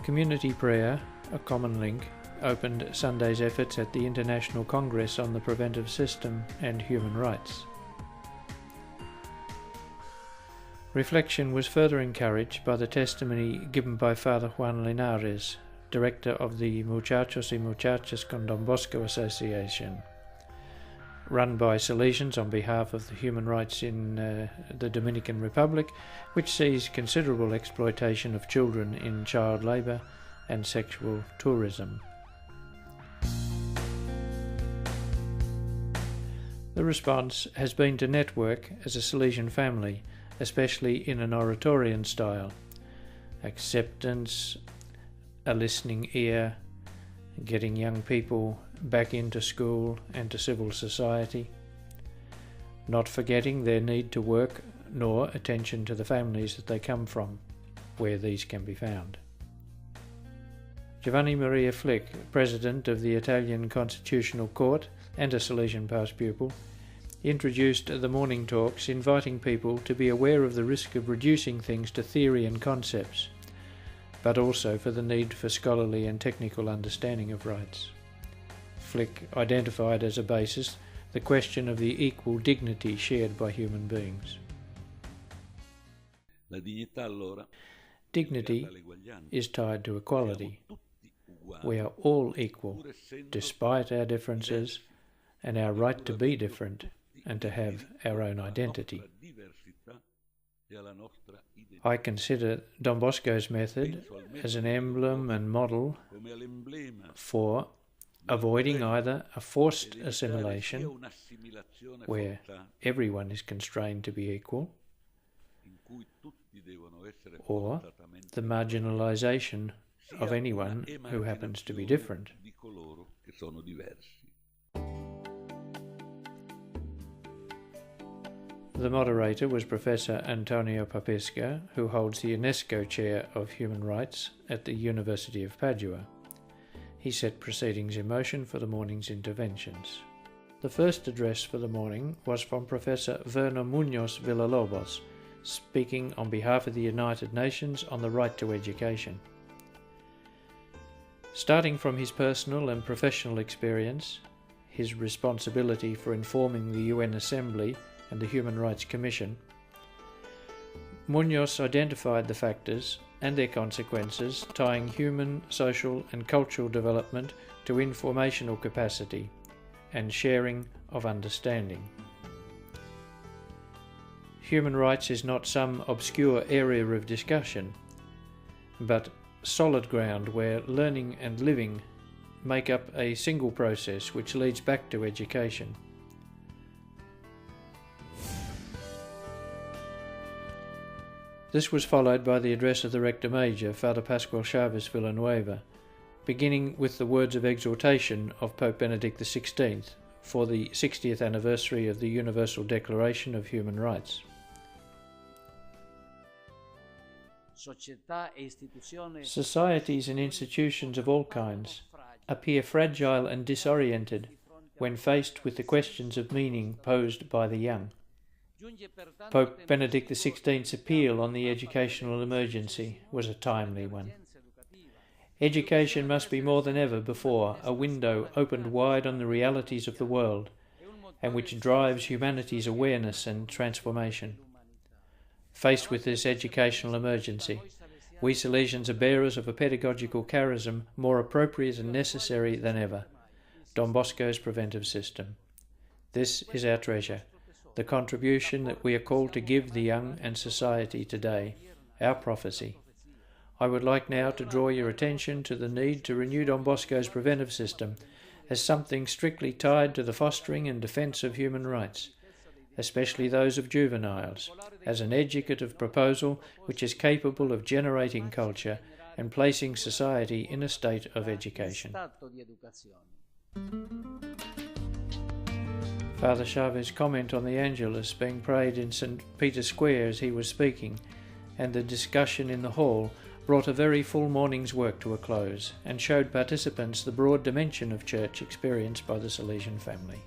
Community prayer, a common link, opened Sunday's efforts at the International Congress on the Preventive System and Human Rights. Reflection was further encouraged by the testimony given by Father Juan Linares, director of the Muchachos y Muchachas con Don Bosco Association, run by Salesians on behalf of the human rights in the Dominican Republic, which sees considerable exploitation of children in child labour and sexual tourism. The response has been to network as a Salesian family, especially in an oratorian style. Acceptance, a listening ear, getting young people back into school and to civil society, not forgetting their need to work nor attention to the families that they come from, where these can be found. Giovanni Maria Flick, President of the Italian Constitutional Court and a Salesian past pupil, introduced the morning talks, inviting people to be aware of the risk of reducing things to theory and concepts, but also for the need for scholarly and technical understanding of rights. Flick identified as a basis the question of the equal dignity shared by human beings. Dignity is tied to equality. We are all equal, despite our differences and our right to be different and to have our own identity. I consider Don Bosco's method as an emblem and model for avoiding either a forced assimilation, where everyone is constrained to be equal, or the marginalization of anyone who happens to be different. The moderator was Professor Antonio Papisca, who holds the UNESCO Chair of Human Rights at the University of Padua. He set proceedings in motion for the morning's interventions. The first address for the morning was from Professor Werner Muñoz Villalobos, speaking on behalf of the United Nations on the right to education. Starting from his personal and professional experience, his responsibility for informing the UN Assembly and the Human Rights Commission, Muñoz identified the factors and their consequences tying human, social and cultural development to informational capacity and sharing of understanding. Human rights is not some obscure area of discussion, but solid ground where learning and living make up a single process which leads back to education. This was followed by the address of the Rector Major, Father Pascual Chavez Villanueva, beginning with the words of exhortation of Pope Benedict XVI for the 60th anniversary of the Universal Declaration of Human Rights. Societies and institutions of all kinds appear fragile and disoriented when faced with the questions of meaning posed by the young. Pope Benedict XVI's appeal on the educational emergency was a timely one. Education must be more than ever before a window opened wide on the realities of the world, and which drives humanity's awareness and transformation. Faced with this educational emergency, we Salesians are bearers of a pedagogical charism more appropriate and necessary than ever, Don Bosco's preventive system. This is our treasure, the contribution that we are called to give the young and society today, our prophecy. I would like now to draw your attention to the need to renew Don Bosco's preventive system as something strictly tied to the fostering and defence of human rights, especially those of juveniles, as an educative proposal which is capable of generating culture and placing society in a state of education. Father Chavez' comment on the Angelus being prayed in St. Peter's Square as he was speaking, and the discussion in the hall, brought a very full morning's work to a close and showed participants the broad dimension of church experienced by the Salesian family.